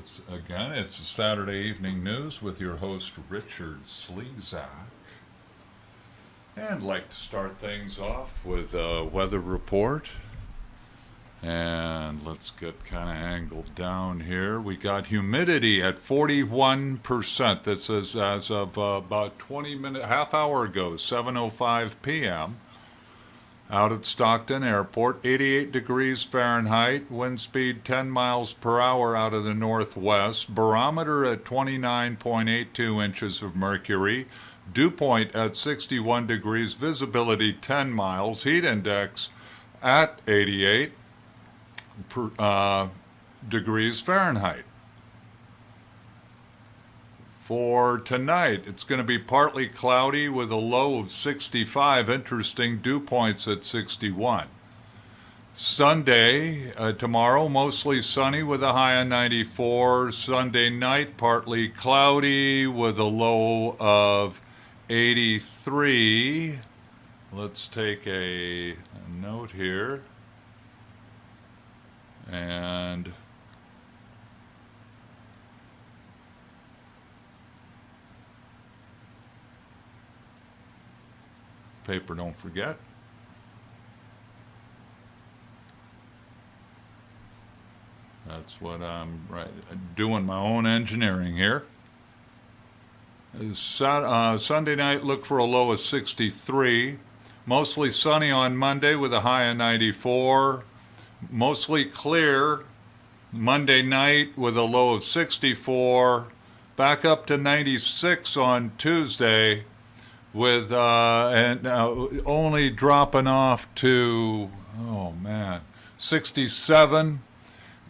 It's a Saturday evening news with your host Richard Slezak, and like to start things off with a weather report. And let's get kind of angled down here. We got humidity at 41%. That says as of about half hour ago, 7:05 p.m. Out at Stockton Airport, 88 degrees Fahrenheit, wind speed 10 miles per hour out of the northwest, barometer at 29.82 inches of mercury, dew point at 61 degrees, visibility 10 miles, heat index at 88 degrees Fahrenheit. For tonight, it's going to be partly cloudy with a low of 65, interesting dew points at 61. Sunday, tomorrow, mostly sunny with a high of 94. Sunday night, partly cloudy with a low of 83. Let's take a note here. And paper, don't forget. That's what I'm doing my own engineering here. Sunday night, look for a low of 63. Mostly sunny on Monday with a high of 94. Mostly clear Monday night with a low of 64. Back up to 96 on Tuesday with only dropping off to 67,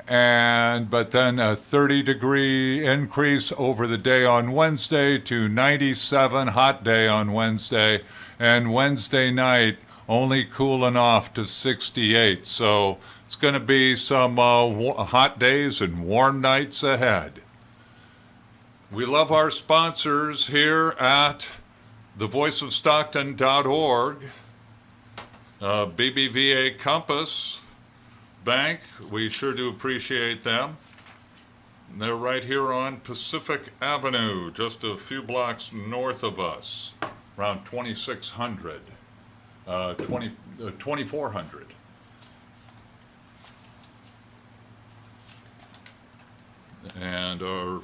but then a 30-degree increase over the day on Wednesday to 97, hot day on Wednesday, and Wednesday night only cooling off to 68. So it's going to be some hot days and warm nights ahead. We love our sponsors here at thevoiceofstockton.org, BBVA Compass Bank. We sure do appreciate them. They're right here on Pacific Avenue, just a few blocks north of us, around 2600, 2400. And our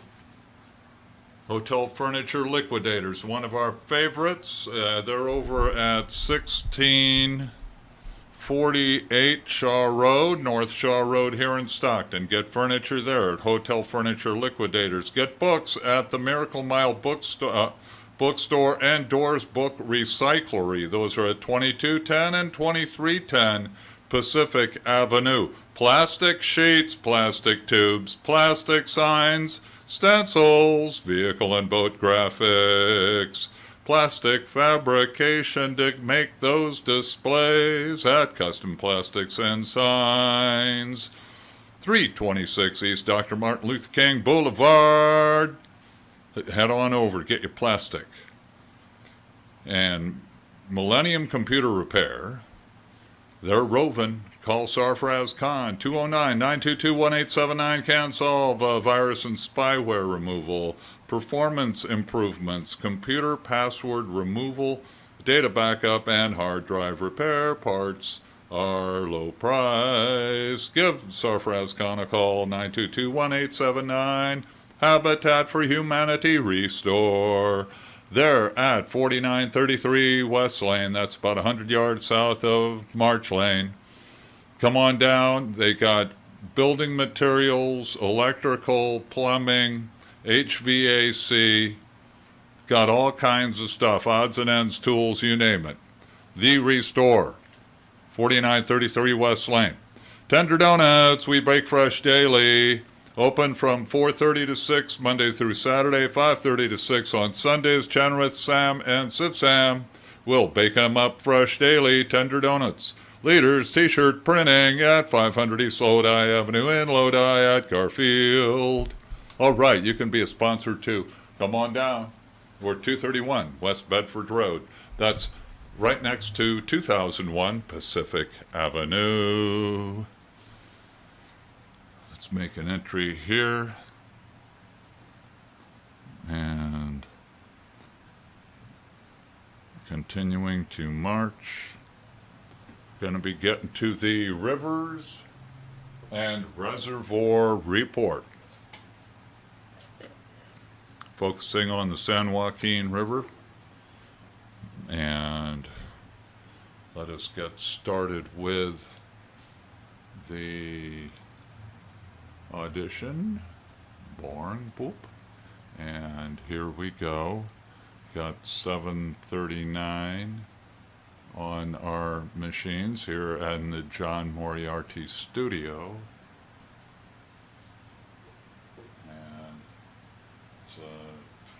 Hotel Furniture Liquidators, one of our favorites. They're over at 1648 Shaw Road, North Shaw Road here in Stockton. Get furniture there at Hotel Furniture Liquidators. Get books at the Miracle Mile bookstore and Doors Book Recyclery. Those are at 2210 and 2310 Pacific Avenue. Plastic sheets, plastic tubes, plastic signs, stencils, vehicle and boat graphics, plastic fabrication to make those displays at Custom Plastics and Signs. 326 East Dr. Martin Luther King Boulevard. Head on over, get your plastic. And Millennium Computer Repair, they're roving. Call Sarfraz Khan, 209-922-1879. Can solve virus and spyware removal, performance improvements, computer password removal, data backup, and hard drive repair. Parts are low price. Give Sarfraz Khan a call, 922-1879. Habitat for Humanity Restore. They're at 4933 West Lane. That's about 100 yards south of March Lane. Come on down. They got building materials, electrical, plumbing, HVAC, got all kinds of stuff, odds and ends, tools, you name it. The Restore, 4933 West Lane. Tender Donuts, we bake fresh daily. Open from 4:30 to 6, Monday through Saturday, 5:30 to 6 on Sundays. Chenoweth, Sam, and Sip Sam will bake them up fresh daily. Tender Donuts. Leaders T-shirt printing at 500 East Lodi Avenue in Lodi at Garfield. All right, you can be a sponsor too. Come on down. We're 231 West Bedford Road. That's right next to 2001 Pacific Avenue. Let's make an entry here. Continuing to march. Going to be getting to the rivers and reservoir report. Focusing on the San Joaquin River. And let us get started with the audition. Born, boop. And here we go. Got 7:39 on our machines here in the John Moriarty studio. And it's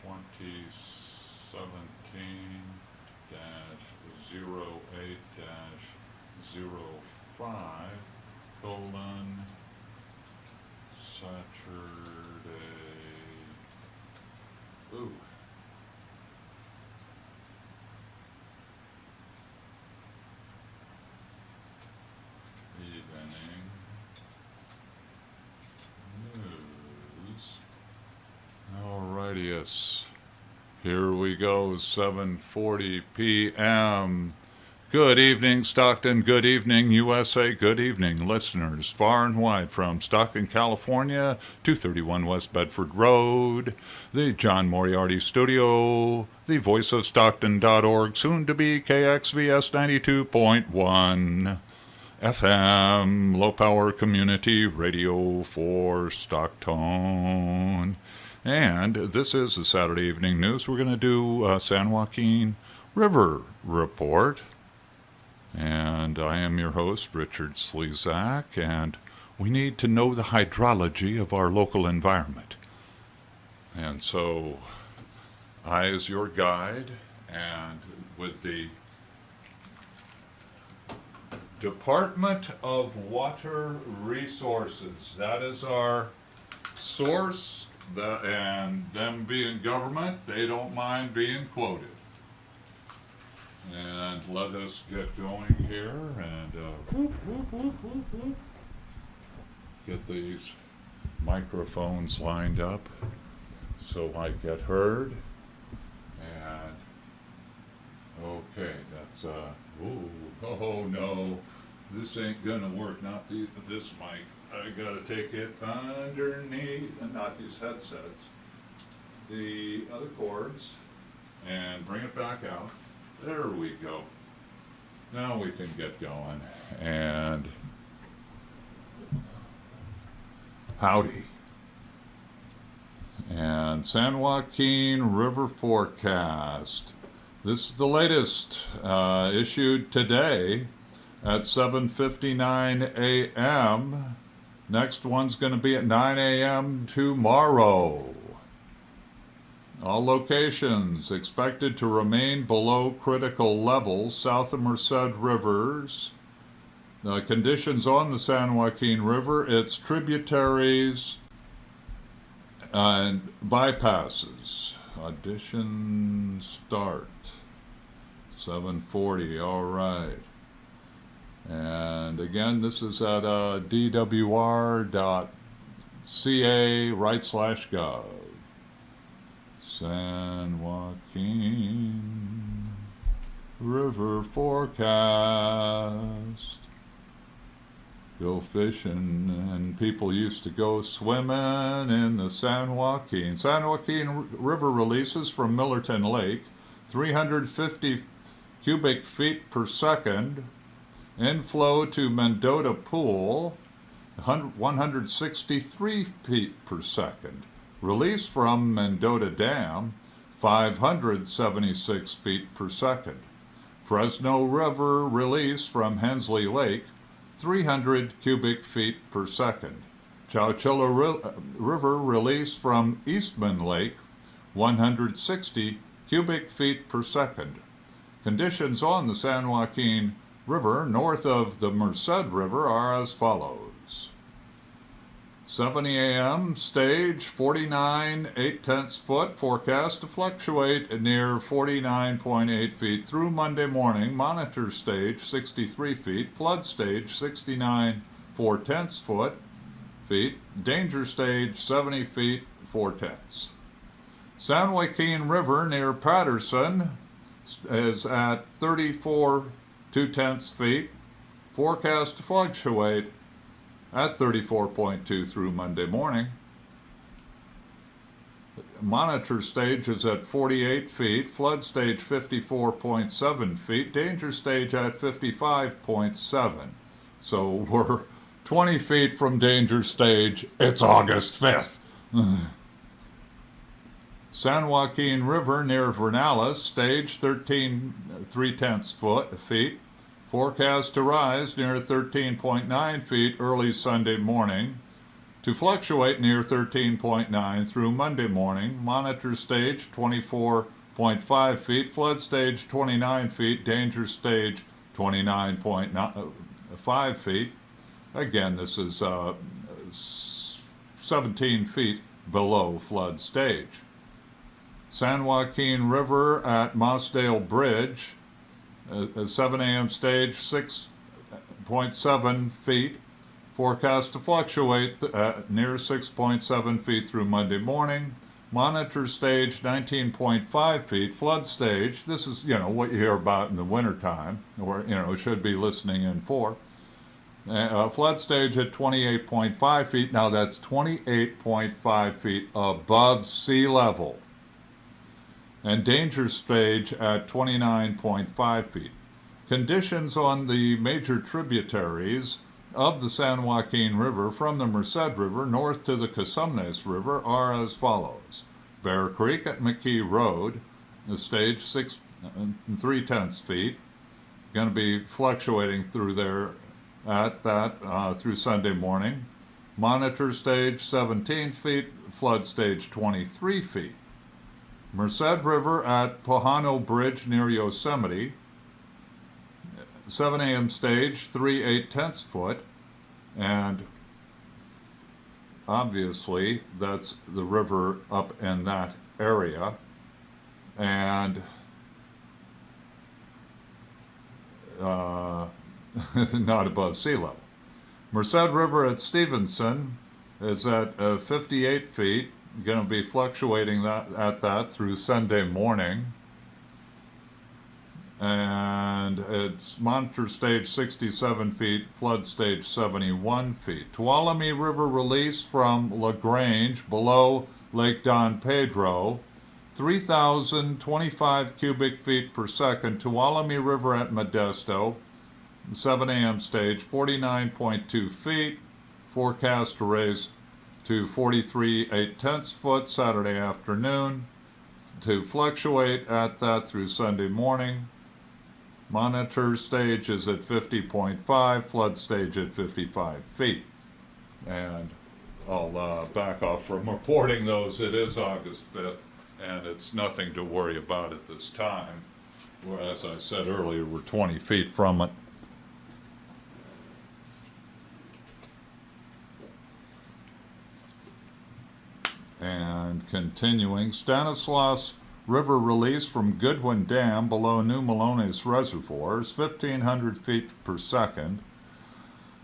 2017-08-05 colon Saturday. Ooh. Evening news. Alrighty-us. Here we go, 7:40 p.m. Good evening, Stockton. Good evening, USA. Good evening, listeners far and wide from Stockton, California, 231 West Bedford Road, the John Moriarty Studio, the voiceofstockton.org, soon to be KXVS 92.1 FM, low power community radio for Stockton. And this is the Saturday Evening News. We're going to do San Joaquin River Report. And I am your host, Richard Slezak, and we need to know the hydrology of our local environment. And so I, as your guide, and with the Department of Water Resources, that is our source, and them being government, they don't mind being quoted. And let us get going here and get these microphones lined up so I get heard. And okay, that's oh no, this ain't gonna work. Not this mic. I gotta take it underneath, and not these headsets, the other cords, and bring it back out. There we go. Now we can get going. And howdy. And San Joaquin River forecast. This is the latest issued today at 7:59 a.m. Next one's going to be at 9 a.m. tomorrow. All locations expected to remain below critical levels south of Merced Rivers. Conditions on the San Joaquin River, its tributaries, and bypasses. Audition start. 7:40, all right. And again, this is at dwr.ca/gov. San Joaquin River forecast. Go fishing, and people used to go swimming in the San Joaquin. San Joaquin River releases from Millerton Lake, 350 cubic feet per second. Inflow to Mendota Pool, 163 feet per second. Release from Mendota Dam, 576 feet per second. Fresno River release from Hensley Lake, 300 cubic feet per second. Chowchilla River release from Eastman Lake, 160 cubic feet per second. Conditions on the San Joaquin River north of the Merced River are as follows. 70 a.m. stage 49 8/10 foot, forecast to fluctuate near 49.8 feet through Monday morning. Monitor stage 63 feet, flood stage 69 4/10 feet, danger stage 70 feet 4/10. San Joaquin River near Patterson is at 34 2/10 feet. Forecast to fluctuate at 34.2 through Monday morning. Monitor stage is at 48 feet, flood stage 54.7 feet, danger stage at 55.7. So we're 20 feet from danger stage. It's August 5th. San Joaquin River near Vernalis, stage 13 3/10 feet. Forecast to rise near 13.9 feet early Sunday morning, to fluctuate near 13.9 through Monday morning. Monitor stage 24.5 feet, flood stage 29 feet, danger stage 29.5 feet. Again, this is 17 feet below flood stage. San Joaquin River at Mossdale Bridge, 7 a.m. stage 6.7 feet. Forecast to fluctuate near 6.7 feet through Monday morning. Monitor stage 19.5 feet. Flood stage, this is, what you hear about in the wintertime, or, should be listening in for. Flood stage at 28.5 feet. Now that's 28.5 feet above sea level. And danger stage at 29.5 feet. Conditions on the major tributaries of the San Joaquin River from the Merced River north to the Cosumnes River are as follows. Bear Creek at McKee Road, the stage 6 3/10 feet. Going to be fluctuating through there at that through Sunday morning. Monitor stage 17 feet, flood stage 23 feet. Merced River at Pojano Bridge near Yosemite, 7 a.m. stage 3/8 foot, and obviously that's the river up in that area, and not above sea level. Merced River at Stevenson is at 58 feet, going to be fluctuating at that through Sunday morning. And it's monitor stage 67 feet, flood stage 71 feet. Tuolumne River release from LaGrange below Lake Don Pedro, 3,025 cubic feet per second. Tuolumne River at Modesto, 7 a.m. stage, 49.2 feet. Forecast to raise to 43 8/10 foot Saturday afternoon, to fluctuate at that through Sunday morning. Monitor stage is at 50.5, flood stage at 55 feet. And I'll back off from reporting those. It is August 5th, and it's nothing to worry about at this time. Whereas I said earlier, we're 20 feet from it. And continuing, Stanislaus River release from Goodwin Dam below New Melones Reservoir is 1,500 feet per second.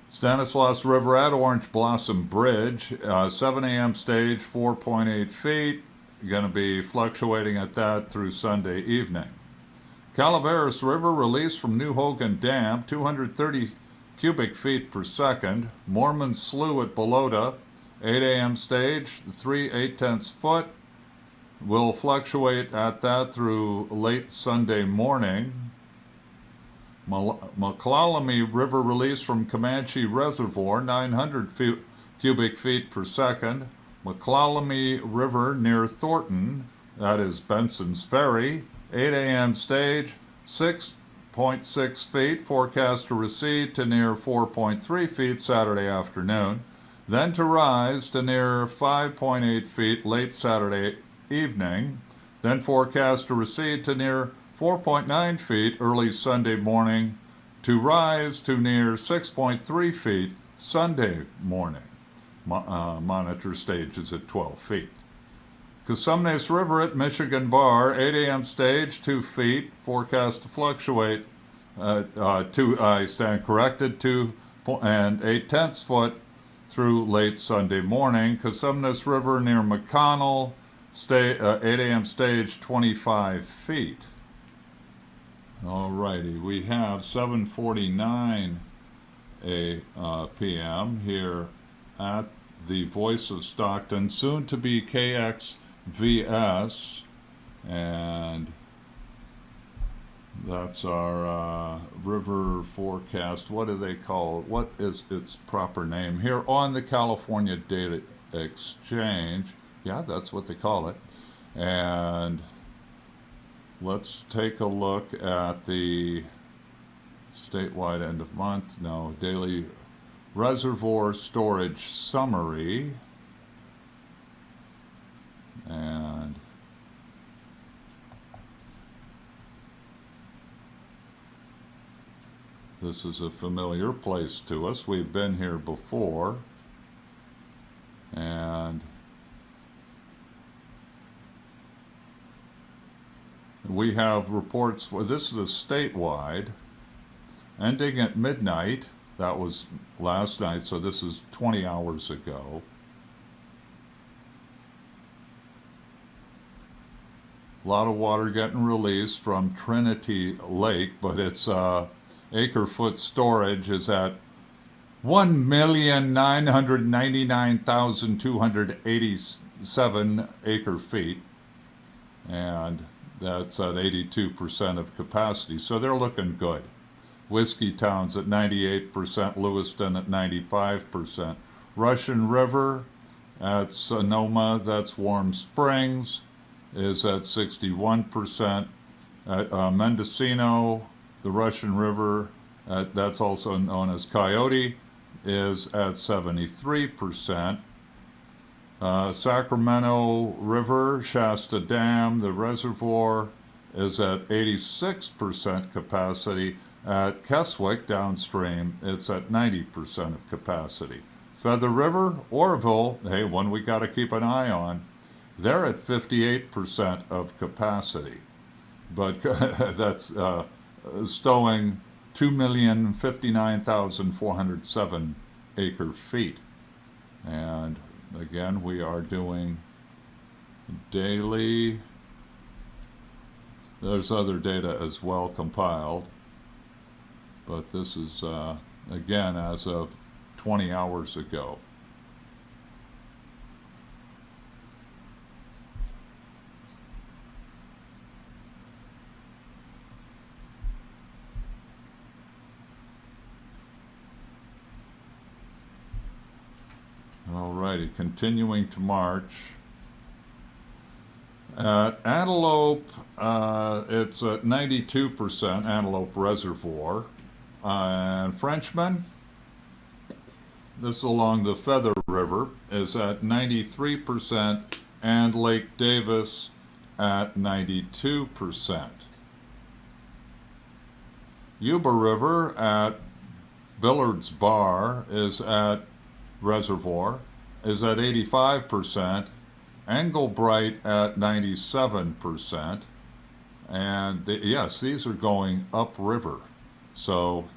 Stanislaus River at Orange Blossom Bridge, 7 a.m. stage, 4.8 feet. Going to be fluctuating at that through Sunday evening. Calaveras River release from New Hogan Dam, 230 cubic feet per second. Mormon Slough at Balota, 8 a.m. stage, 3 8/10 foot. Will fluctuate at that through late Sunday morning. McClalamy River release from Comanche Reservoir, 900 cubic feet per second. McClalamy River near Thornton, that is Benson's Ferry, 8 a.m. stage, 6.6 feet. Forecast to recede to near 4.3 feet Saturday afternoon, then to rise to near 5.8 feet late Saturday evening, then forecast to recede to near 4.9 feet early Sunday morning, to rise to near 6.3 feet Sunday morning. Monitor stage is at 12 feet. Cosumnes River at Michigan Bar, 8 a.m. stage, 2 feet. Forecast to fluctuate, I stand corrected, 2 8/10 foot through late Sunday morning. Cosumnes River near McConnell, 8 a.m. stage, 25 feet. Alrighty, we have 7:49 p.m. here at the Voice of Stockton, soon to be KXVS, and that's our river forecast. What do they call it? What is its proper name? Here on the California Data Exchange. Yeah, that's what they call it. And let's take a look at the statewide end of month. No, daily reservoir storage summary. And this is a familiar place to us. We've been here before. And we have reports for this is a statewide ending at midnight. That was last night, so this is 20 hours ago. A lot of water getting released from Trinity Lake, but its acre-foot storage is at 1,999,287 acre-feet, and that's at 82% of capacity. So they're looking good. Whiskey Town's at 98%, Lewiston at 95%. Russian River at Sonoma, that's Warm Springs, is at 61%. At Mendocino, the Russian River, that's also known as Coyote, is at 73%. Sacramento River, Shasta Dam, the reservoir is at 86% capacity. At Keswick, downstream, it's at 90% of capacity. Feather River, Orville, hey, one we got to keep an eye on, they're at 58% of capacity. But that's stowing 2,059,407 acre-feet. And again, we are doing daily. There's other data as well compiled, but this is, again, as of 20 hours ago. Alrighty, continuing to march. At Antelope, it's at 92%, Antelope Reservoir. And Frenchman, this is along the Feather River, is at 93%, and Lake Davis at 92%. Yuba River at Billard's Bar is at Reservoir is at 85%, Englebright at 97%, and yes, these are going upriver. So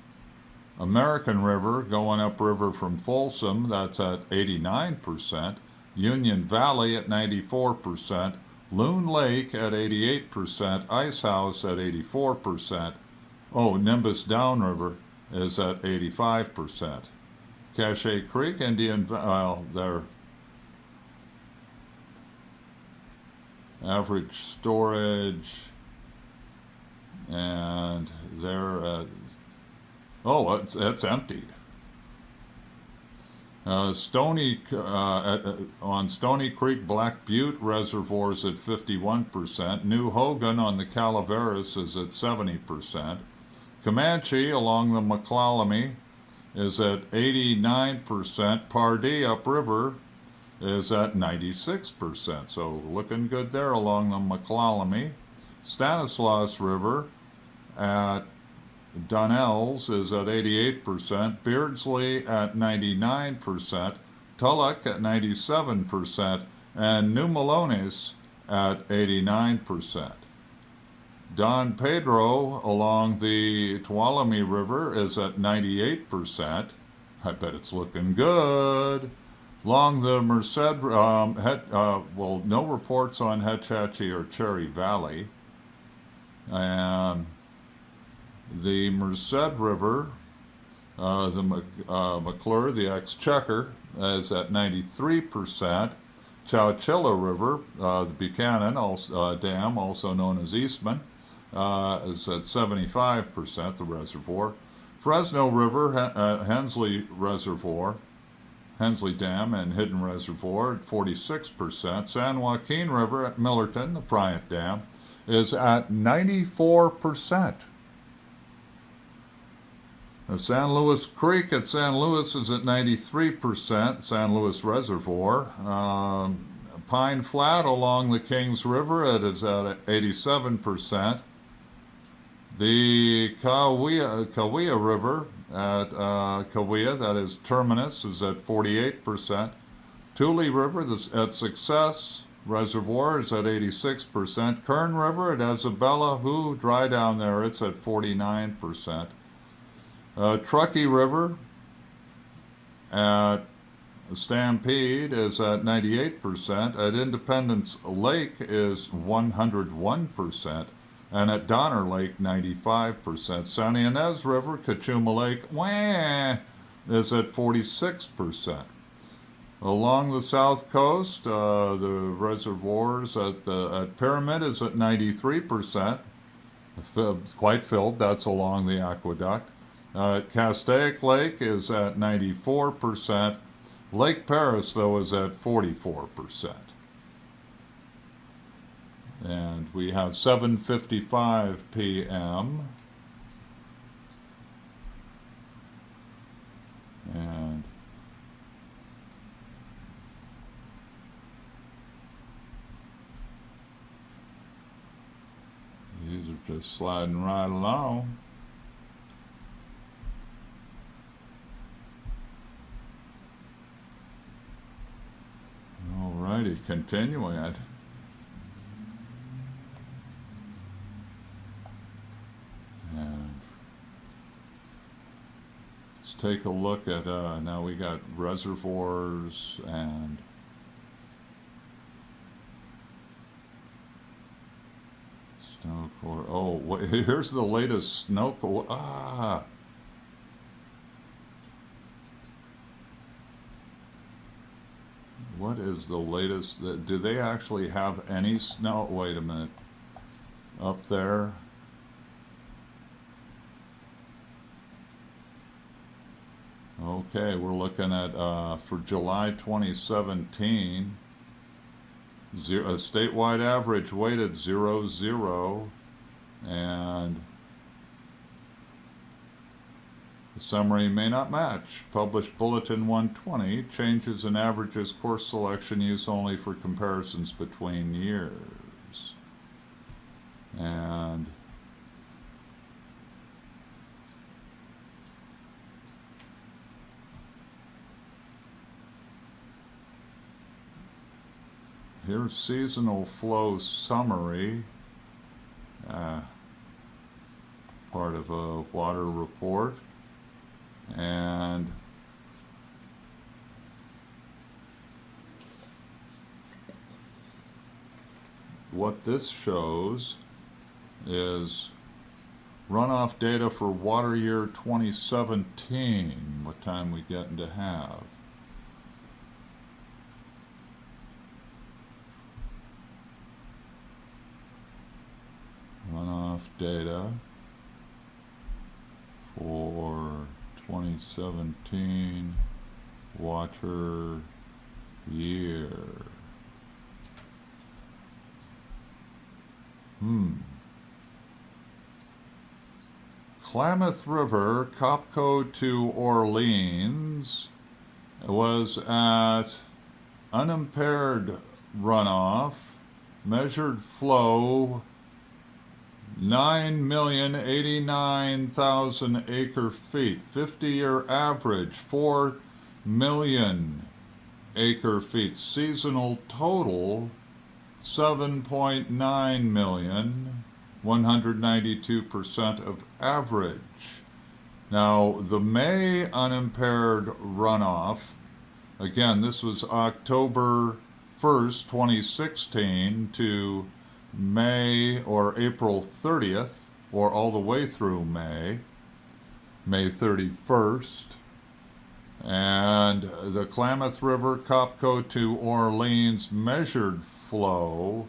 American River going upriver from Folsom, that's at 89%, Union Valley at 94%, Loon Lake at 88%, Ice House at 84%, oh, Nimbus Downriver is at 85%. Cache Creek, Indian, their average storage, and they're it's emptied. On Stony Creek, Black Butte reservoirs at 51%. New Hogan on the Calaveras is at 70%. Comanche along the McClalamy is at 89%. Pardee upriver is at 96%. So looking good there along the McClalamy. Stanislaus River at Donnell's is at 88%. Beardsley at 99%. Tulloch at 97%. And New Melones at 89%. Don Pedro along the Tuolumne River is at 98%. I bet it's looking good. Along the Merced, no reports on Hetch Hetchy or Cherry Valley. And The Merced River, the McClure, the Exchequer, is at 93%. Chowchilla River, the Buchanan Dam, also known as Eastman, is at 75%, the reservoir. Fresno River, Hensley Reservoir, Hensley Dam and Hidden Reservoir at 46%. San Joaquin River at Millerton, the Friant Dam, is at 94%. The San Luis Creek at San Luis is at 93%, San Luis Reservoir. Pine Flat along the Kings River, it is at 87%. The Kaweah River at Kaweah, that is Terminus, is at 48%. Tule River at Success Reservoir is at 86%. Kern River at Isabella, dry down there, it's at 49%. Truckee River at Stampede is at 98%. At Independence Lake is 101%. And at Donner Lake, 95%. San Ynez River, Cachuma Lake, is at 46%. Along the south coast, the reservoirs at Pyramid is at 93%. Quite filled, that's along the aqueduct. Castaic Lake is at 94%. Lake Paris, though, is at 44%. And we have 7:55 p.m. And these are just sliding right along. Alrighty, continuing it. And let's take a look at, now we got reservoirs and snow core. Oh, wait, here's the latest snow core. What is the latest? Do they actually have any snow? Wait a minute. Up there. Okay, we're looking at, for July 2017, a statewide average weighted 0.0, and the summary may not match. Published Bulletin 120, changes in averages, course selection use only for comparisons between years. And here's seasonal flow summary, part of a water report. And what this shows is runoff data for water year 2017, what time we getting to have. Runoff data for 2017 water year. Klamath River, Copco to Orleans, was at unimpaired runoff, measured flow 9,089,000 acre feet. 50-year average 4 million acre feet. Seasonal total 7.9 million. 192% of average. Now, the May unimpaired runoff, again, this was October 1st, 2016 to May or April 30th, or all the way through May 31st. And the Klamath River, Copco to Orleans measured flow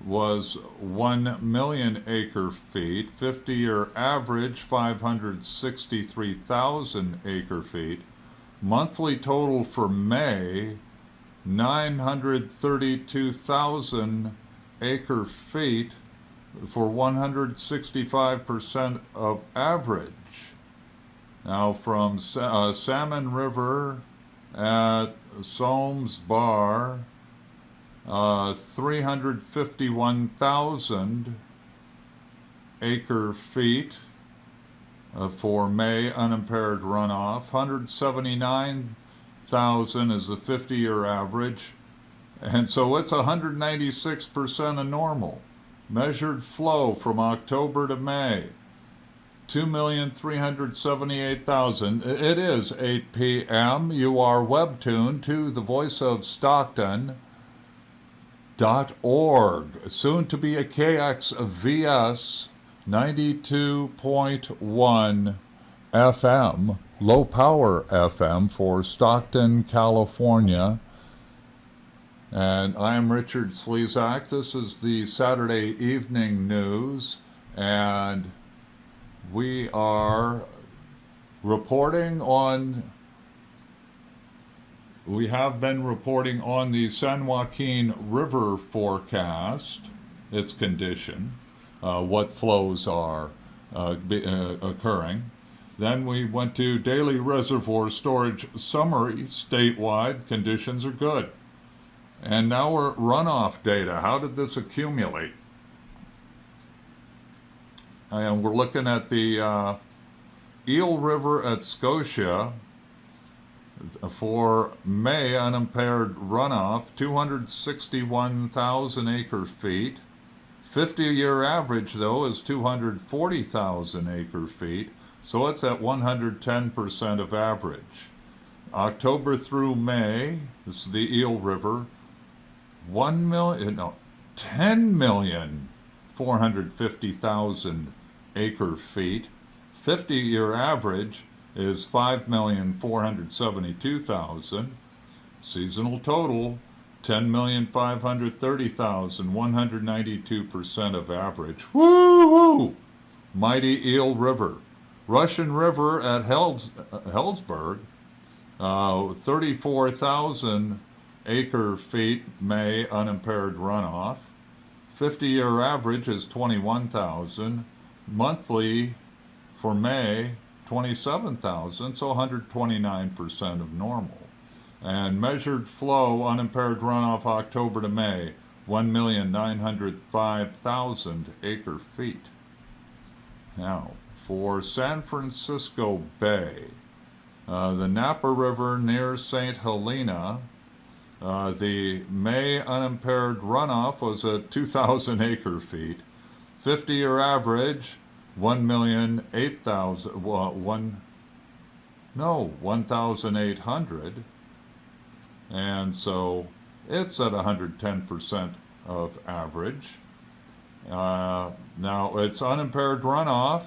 was 1 million acre feet, 50-year average 563,000 acre feet. Monthly total for May, 932,000 acre feet for 165% of average. Now from Salmon River at Soames Bar, 351,000 acre feet for May unimpaired runoff. 179,000 is the 50-year average, and so it's 196% of normal. Measured flow from October to May, 2,378,000. It is 8 p.m. You are web tuned to the voice of Stockton.org, soon to be a KXVS 92.1 FM, low power FM for Stockton, California. And I'm Richard Slezak. This is the Saturday evening news, and we are reporting on, we have been reporting on the San Joaquin River forecast, its condition, what flows are occurring. Then we went to daily reservoir storage summary statewide, conditions are good. And now we're at runoff data. How did this accumulate? And we're looking at the Eel River at Scotia for May unimpaired runoff, 261,000 acre feet. 50-year average, though, is 240,000 acre feet, so it's at 110% of average. October through May, this is the Eel River, 10,450,000 acre feet. 50-year average is 5,472,000. Seasonal total, 10,530,000, 192% of average. Woo-hoo! Mighty Eel River. Russian River at Healdsburg, 34,000 acre feet May unimpaired runoff. 50-year average is 21,000. Monthly for May, 27,000, so 129% of normal. And measured flow unimpaired runoff October to May, 1,905,000 acre feet. Now, for San Francisco Bay, the Napa River near St. Helena, the May unimpaired runoff was at 2,000 acre feet. 50-year average, 1,800. And so it's at 110% of average. Now it's unimpaired runoff,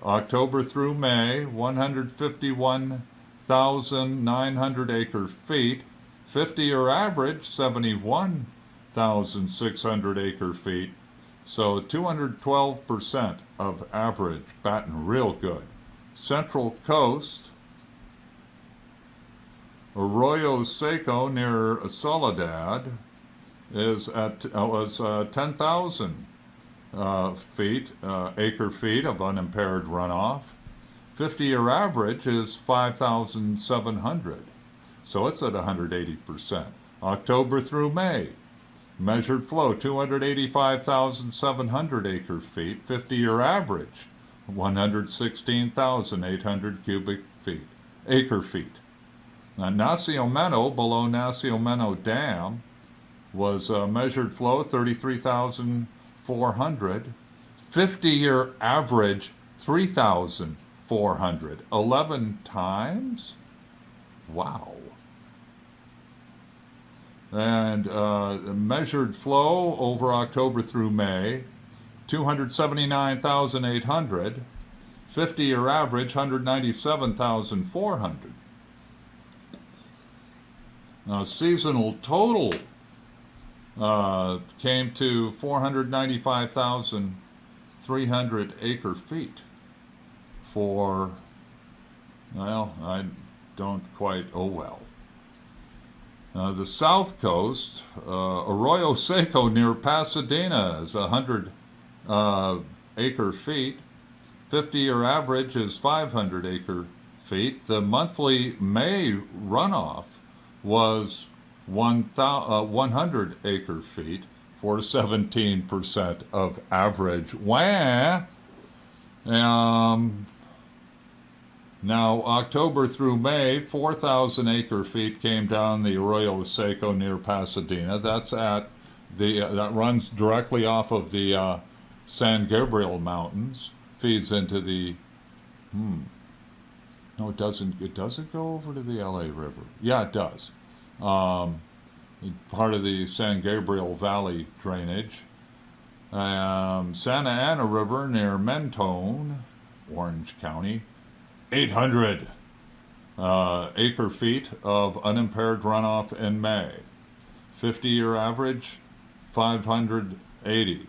October through May, 151,900 acre feet. 50-year average, 71,600 acre feet. So 212% of average, batting real good. Central Coast, Arroyo Seco near Soledad is at 10,000 acre feet of unimpaired runoff. 50-year average is 5,700, so it's at 180%. October through May, measured flow 285,700 acre feet. 50-year average 116,800 acre feet. Now, Nacimiento, below Nacimiento Dam, was measured flow 33,400. 50-year average 3,400. 11 times? Wow. And measured flow over October through May, 279,800. 50-year average, 197,400. Now, seasonal total came to 495,300 acre feet for, well, I don't quite, oh well. The South Coast, Arroyo Seco near Pasadena is 100 acre feet. 50-year average is 500 acre feet. The monthly May runoff was 100 acre feet for 17% of average. Wah! Now, October through May, 4,000 acre feet came down the Arroyo Seco near Pasadena. That's at the that runs directly off of the San Gabriel Mountains. Feeds into the no, it doesn't. It doesn't go over to the LA River. Yeah, it does. Part of the San Gabriel Valley drainage. Santa Ana River near Mentone, Orange County. 800 acre feet of unimpaired runoff in May. 50-year average, 580.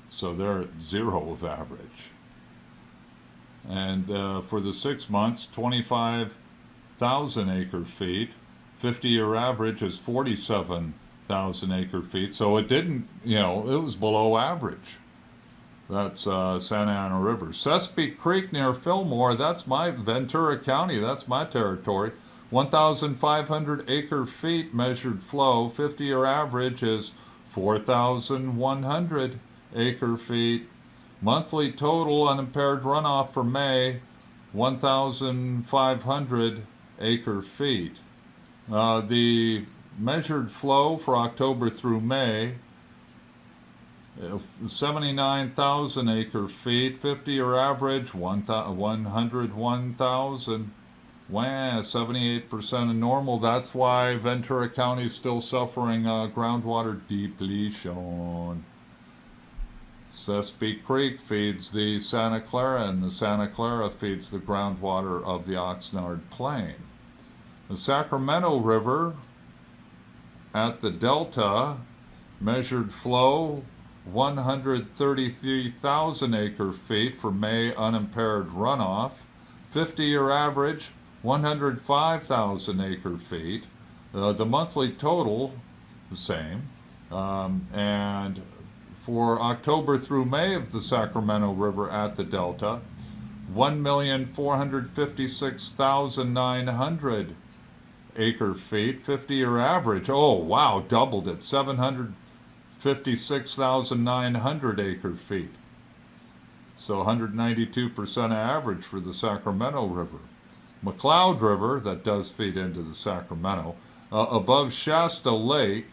So they're at zero of average. And for the 6 months, 25,000 acre feet. 50-year average is 47,000 acre feet. So it didn't, it was below average. That's Santa Ana River. Sespe Creek near Fillmore, that's my Ventura County, that's my territory. 1,500 acre feet measured flow. 50-year average is 4,100 acre feet. Monthly total unimpaired runoff for May, 1,500 acre feet. The measured flow for October through May, 79,000 acre feet. 50-year average, 101,000. Wow, 78% of normal. That's why Ventura County is still suffering groundwater depletion. Sespe Creek feeds the Santa Clara, and the Santa Clara feeds the groundwater of the Oxnard Plain. The Sacramento River at the Delta, measured flow 133,000 acre feet for May unimpaired runoff. 50-year average 105,000 acre feet. The monthly total, the same. And for October through May of the Sacramento River at the Delta, 1,456,900 acre feet. 50-year average, oh wow, doubled it, 756,900 acre feet. So 192% average for the Sacramento River. McCloud River, that does feed into the Sacramento, above Shasta Lake,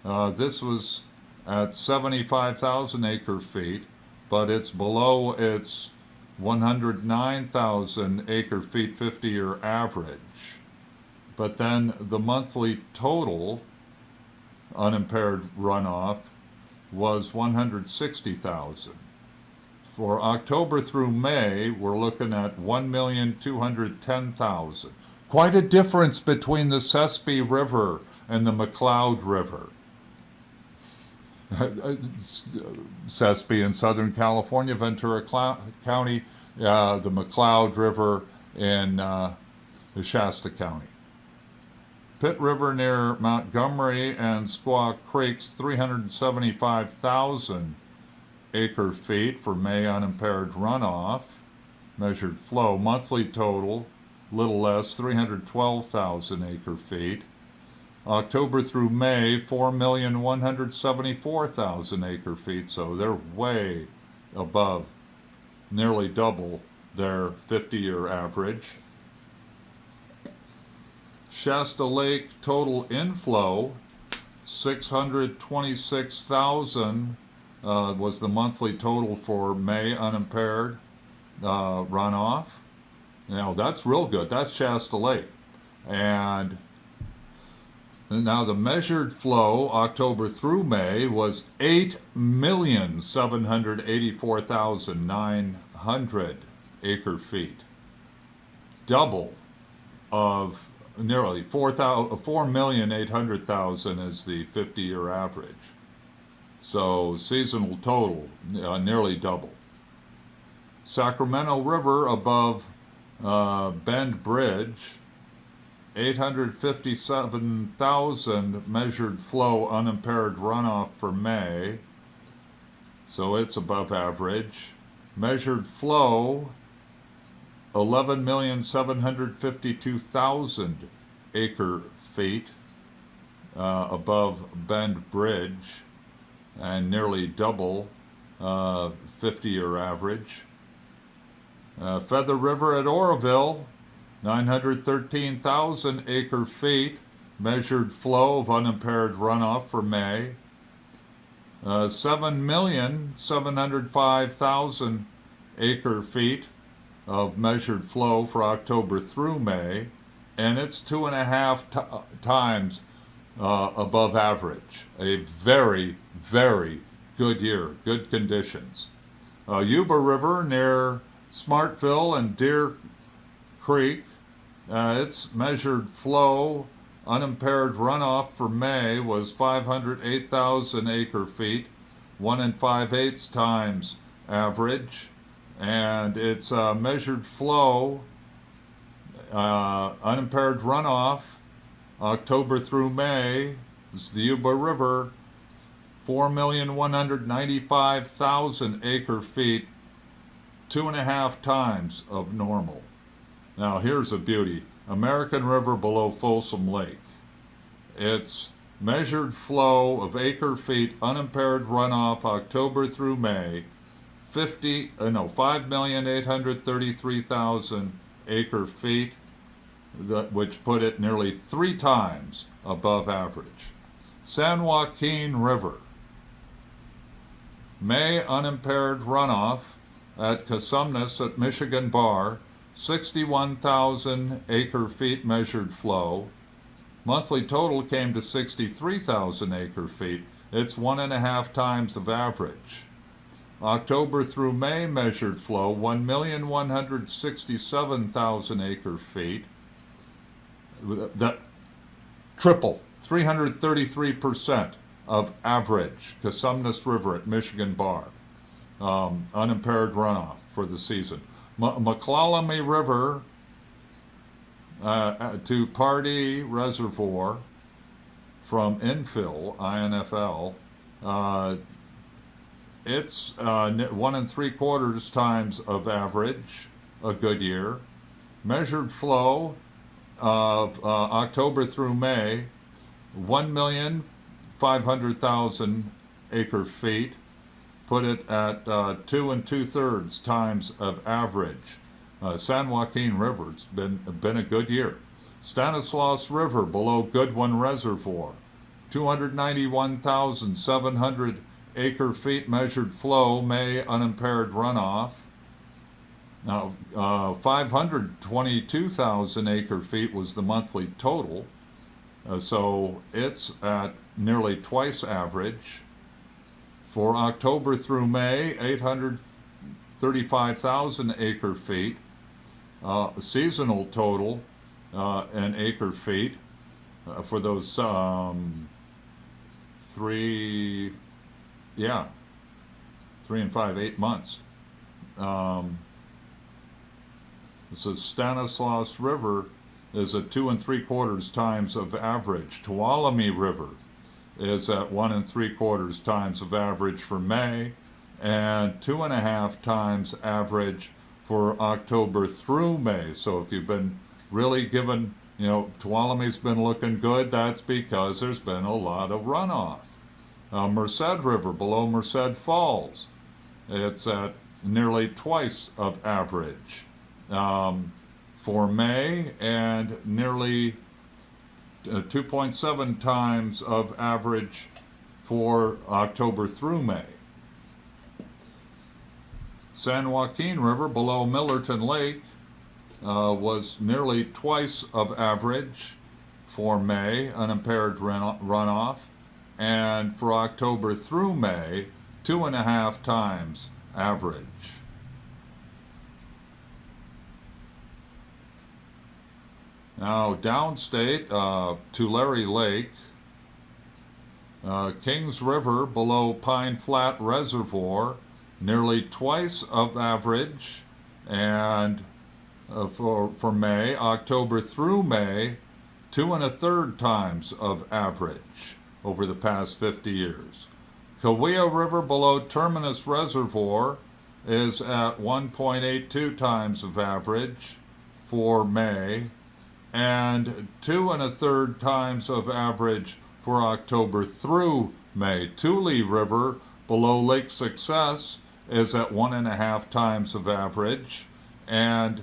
this was at 75,000 acre feet, but it's below its 109,000 acre feet 50-year average. But then the monthly total unimpaired runoff was 160,000. For October through May, we're looking at 1,210,000. Quite a difference between the Sespe River and the McCloud River. Sespe in Southern California, Ventura County, the McCloud River in Shasta County. Pitt River near Montgomery and Squaw Creeks, 375,000 acre feet for May unimpaired runoff. Measured flow, monthly total, little less, 312,000 acre feet. October through May, 4,174,000 acre feet, so they're way above, nearly double their 50-year average. Shasta Lake total inflow, 626,000 was the monthly total for May unimpaired runoff. Now that's real good. That's Shasta Lake. And Now, the measured flow October through May was 8,784,900 acre feet, double of nearly 4,800,000 is the 50-year average. So seasonal total nearly double. Sacramento River above Bend Bridge, 857,000 measured flow unimpaired runoff for May, so it's above average. Measured flow, 11,752,000 acre feet above Bend Bridge, and nearly double 50-year average. Feather River at Oroville, 913,000 acre feet, measured flow of unimpaired runoff for May. 7,705,000 acre feet of measured flow for October through May, and it's 2.5 times above average. A very, very good year, good conditions. Yuba River near Smartville and Deer Creek, its measured flow unimpaired runoff for May was 508,000 acre feet, 1 5/8 times average, and its measured flow unimpaired runoff October through May is the Yuba River, 4,195,000 acre feet, 2.5 times of normal. Now here's a beauty. American River below Folsom Lake. Its measured flow of acre feet unimpaired runoff October through May, 5,833,000 acre feet, which put it nearly 3 times above average. San Joaquin River. May unimpaired runoff at Casumnas at Michigan Bar, 61,000 acre feet measured flow. Monthly total came to 63,000 acre feet. It's 1.5 times of average. October through May measured flow, 1,167,000 acre feet. That triple, 333% of average. Casumnas River at Michigan Bar, unimpaired runoff for the season. McClallamy River to Pardee Reservoir from infill, INFL, it's 1 3/4 times of average, a good year. Measured flow of October through May, 1,500,000 acre feet, put it at 2 2/3 times of average. San Joaquin River, it's been a good year. Stanislaus River below Goodwin Reservoir, 291,700 acre feet measured flow, May unimpaired runoff. Now, 522,000 acre feet was the monthly total, so it's at nearly twice average. For October through May, 835,000 acre feet. Seasonal total in acre feet for those 3 and 5, 8 months. So Stanislaus River is at 2 3/4 times of average. Tuolumne River is at 1 3/4 times of average for May, and 2.5 times average for October through May. So if you've been really given, Tuolumne's been looking good, that's because there's been a lot of runoff. Merced River below Merced Falls, it's at nearly twice of average for May, and nearly 2.7 times of average for October through May. San Joaquin River below Millerton Lake was nearly twice of average for May, unimpaired runoff, and for October through May, 2.5 times average. Now, downstate, Tulare Lake, Kings River below Pine Flat Reservoir, nearly twice of average, and for May, October through May, 2.25 times of average over the past 50 years. Kaweah River below Terminus Reservoir is at 1.82 times of average for May, and 2.25 times of average for October through May. Tule River below Lake Success is at 1.5 times of average, and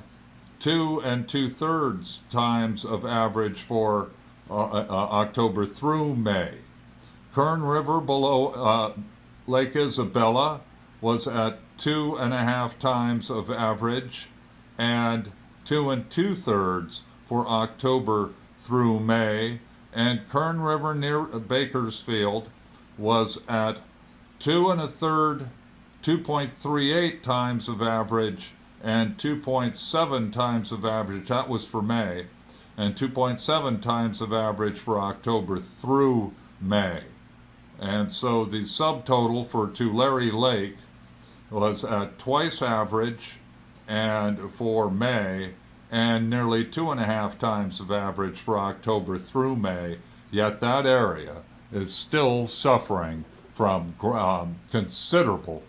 2 2/3 times of average for October through May. Kern River below Lake Isabella was at 2.5 times of average, and 2 2/3 for October through May. And Kern River near Bakersfield was at 2 1/3, 2.38 times of average, and 2.7 times of average. That was for May, and 2.7 times of average for October through May. And so the subtotal for Tulare Lake was at twice average and for May, and nearly 2.5 times of average for October through May, yet that area is still suffering from considerable,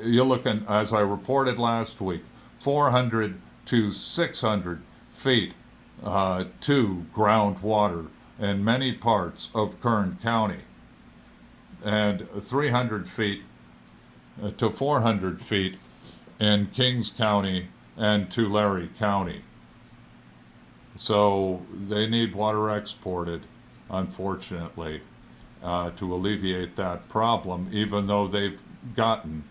you're looking, as I reported last week, 400 to 600 feet to groundwater in many parts of Kern County, and 300 feet to 400 feet in Kings County and Tulare County. So they need water exported, unfortunately, to alleviate that problem, even though they've gotten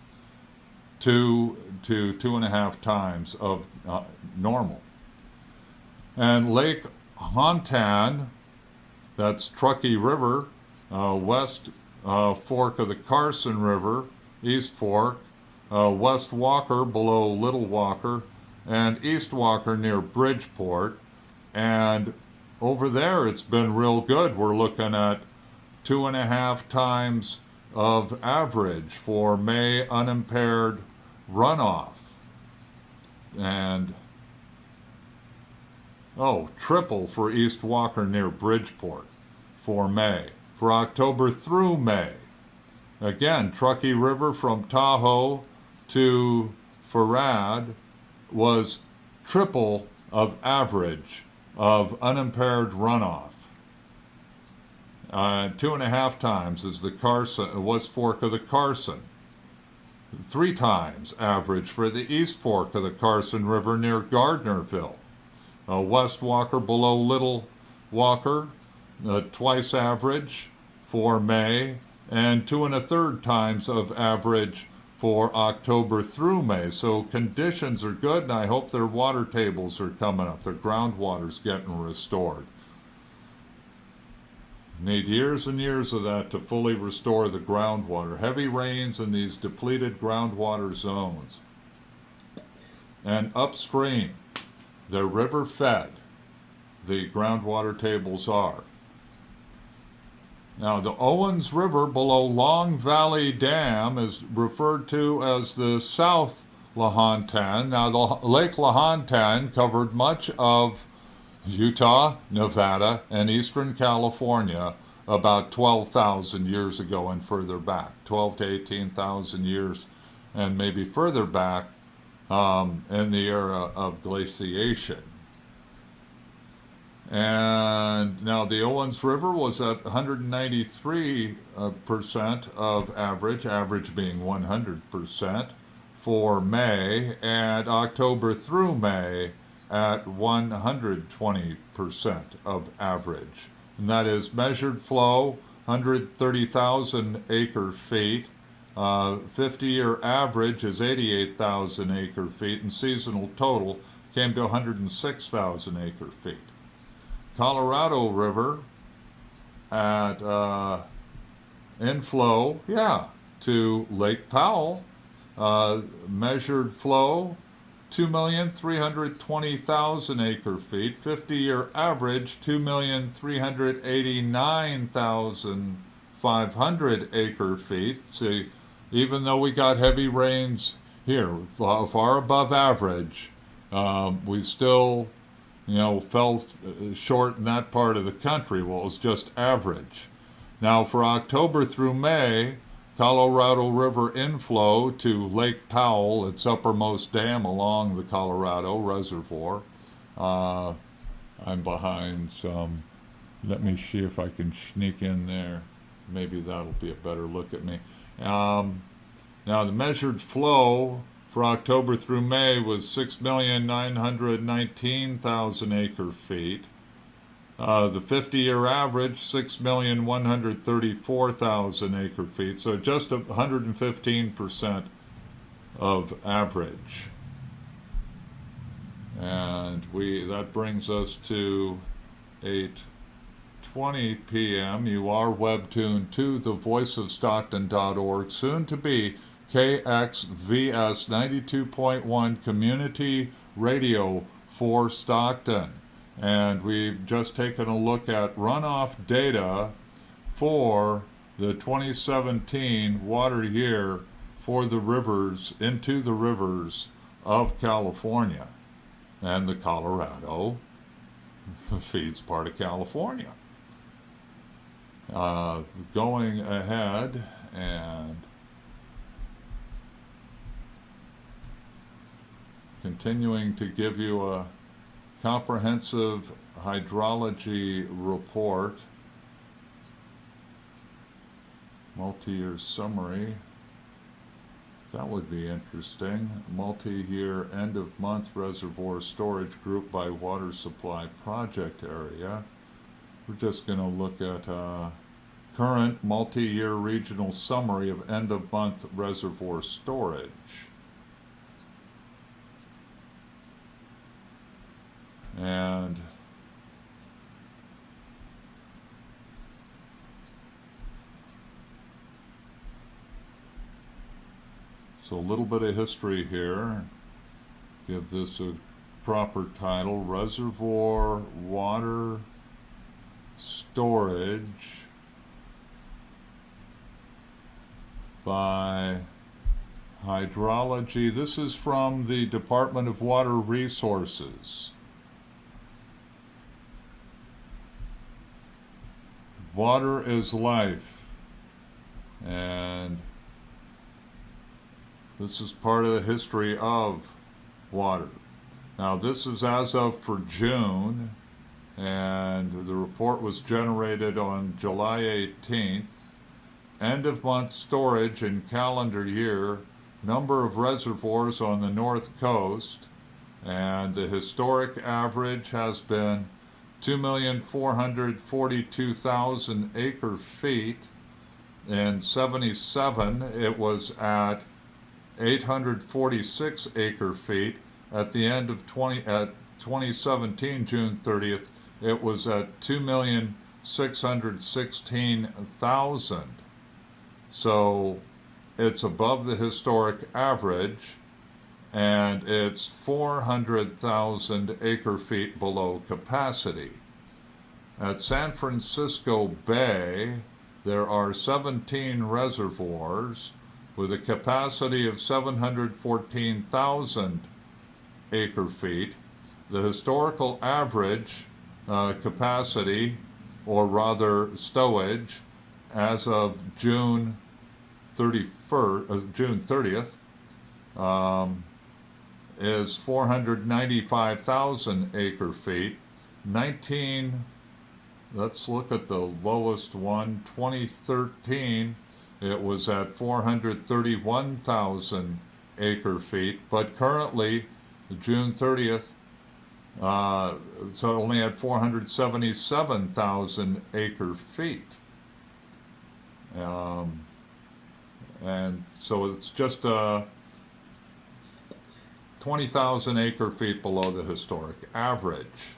2 to 2.5 times of normal. And Lake Hontan, that's Truckee River, west fork of the Carson River, East Fork, West Walker below Little Walker, and East Walker near Bridgeport. And over there, it's been real good. We're looking at 2.5 times of average for May unimpaired runoff. And, triple for East Walker near Bridgeport for May. For October through May, again, Truckee River from Tahoe to Farad was triple of average of unimpaired runoff. 2.5 times is the Carson, West Fork of the Carson. 3 times average for the East Fork of the Carson River near Gardnerville. West Walker below Little Walker, twice average for May, and 2 1/3 times of average for October through May. So conditions are good, and I hope their water tables are coming up. Their groundwater's getting restored. Need years and years of that to fully restore the groundwater. Heavy rains in these depleted groundwater zones. And upstream, they're river fed. The groundwater tables are. Now, the Owens River below Long Valley Dam is referred to as the South Lahontan. Now, the Lake Lahontan covered much of Utah, Nevada, and eastern California about 12,000 years ago and further back, 12 to 18,000 years, and maybe further back in the era of glaciation. And now the Owens River was at 193% of average being 100% for May, and October through May at 120% of average. And that is measured flow, 130,000 acre feet. 50-year average is 88,000 acre feet, and seasonal total came to 106,000 acre feet. Colorado River at inflow, to Lake Powell, measured flow 2,320,000 acre feet, 50-year average 2,389,500 acre feet. See, even though we got heavy rains here, far above average, we still, fell short in that part of the country. Well, it was just average. Now, for October through May, Colorado River inflow to Lake Powell, its uppermost dam along the Colorado Reservoir. I'm behind some. Let me see if I can sneak in there. Maybe that'll be a better look at me. Now, the measured flow for October through May was 6,919,000 acre feet. The 50-year average, 6,134,000 acre feet, so just 115% of average. And that brings us to 8:20 p.m. You are web tuned to thevoiceofstockton.org, soon to be KXVS 92.1 Community Radio for Stockton. And we've just taken a look at runoff data for the 2017 water year for the rivers, into the rivers of California. And the Colorado feeds part of California. Going ahead and continuing to give you a comprehensive hydrology report, multi-year summary. That would be interesting. Multi-year end-of-month reservoir storage group by water supply project area. We're just going to look at current multi-year regional summary of end-of-month reservoir storage. And so a little bit of history here. Give this a proper title: Reservoir Water Storage by Hydrology. This is from the Department of Water Resources. Water is life, and this is part of the history of water. Now, this is as of for June, and the report was generated on July 18th. End of month storage in calendar year, number of reservoirs on the north coast, and the historic average has been 2,442,000 acre feet. In 77, it was at 846 acre feet. At the end of 2017, June 30th, it was at 2,616,000. So it's above the historic average, and it's 400,000 acre feet below capacity. At San Francisco Bay, there are 17 reservoirs with a capacity of 714,000 acre feet. The historical average capacity, or rather stowage, as of June 30th, is 495,000 acre feet. Let's look at the lowest one. 2013, it was at 431,000 acre feet, but currently, June 30th, it's only at 477,000 acre feet. And so it's just 20,000 acre feet below the historic average.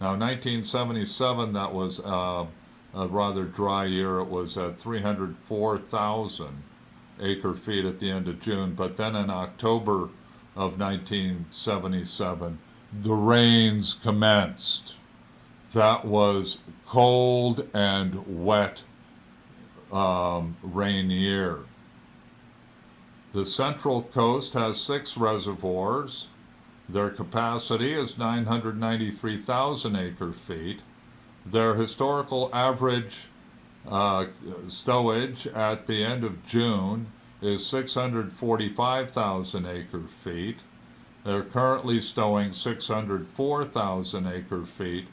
Now, 1977, that was a rather dry year. It was at 304,000 acre feet at the end of June. But then in October of 1977, the rains commenced. That was cold and wet rain year. The Central Coast has 6 reservoirs. Their capacity is 993,000 acre feet. Their historical average stowage at the end of June is 645,000 acre feet. They're currently stowing 604,000 acre feet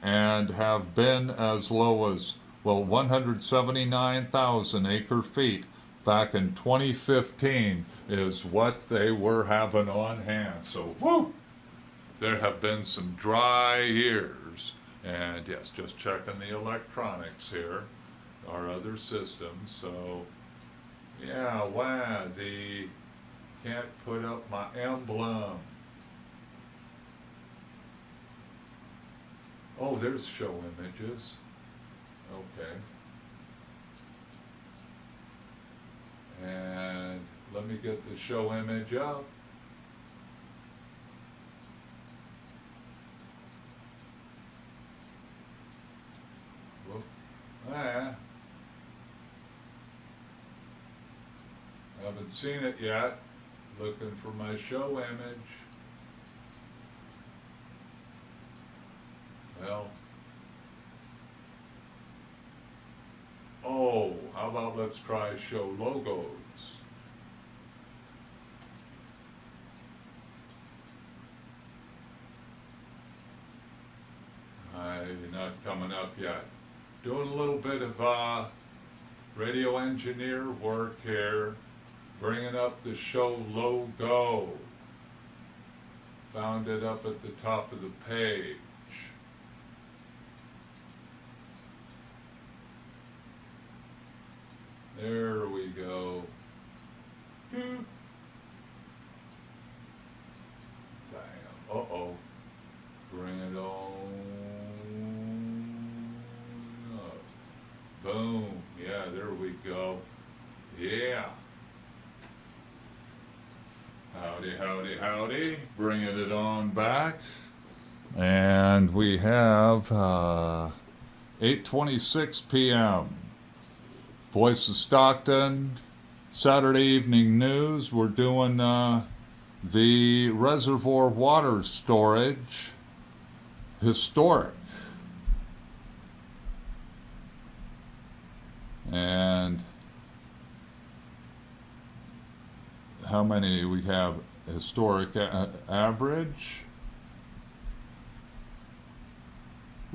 and have been as low as, well, 179,000 acre feet back in 2015 is what they were having on hand. So, whoo! There have been some dry years. And yes, just checking the electronics here, our other systems. So, yeah, wow, can't put up my emblem. Oh, there's show images. Okay. And let me get the show image up. Whoop. Haven't seen it yet. Looking for my show image. Well. Oh, how about let's try show logos? Not coming up yet. Doing a little bit of radio engineer work here, bringing up the show logo. Found it up at the top of the page. There we go. Bam. Uh-oh. Bring it on up. Boom. Yeah, there we go. Yeah. Howdy, howdy, howdy. Bringing it on back. And we have 8:26 p.m. Voice of Stockton, Saturday Evening News. We're doing the reservoir water storage, historic. And how many we have? Historic average,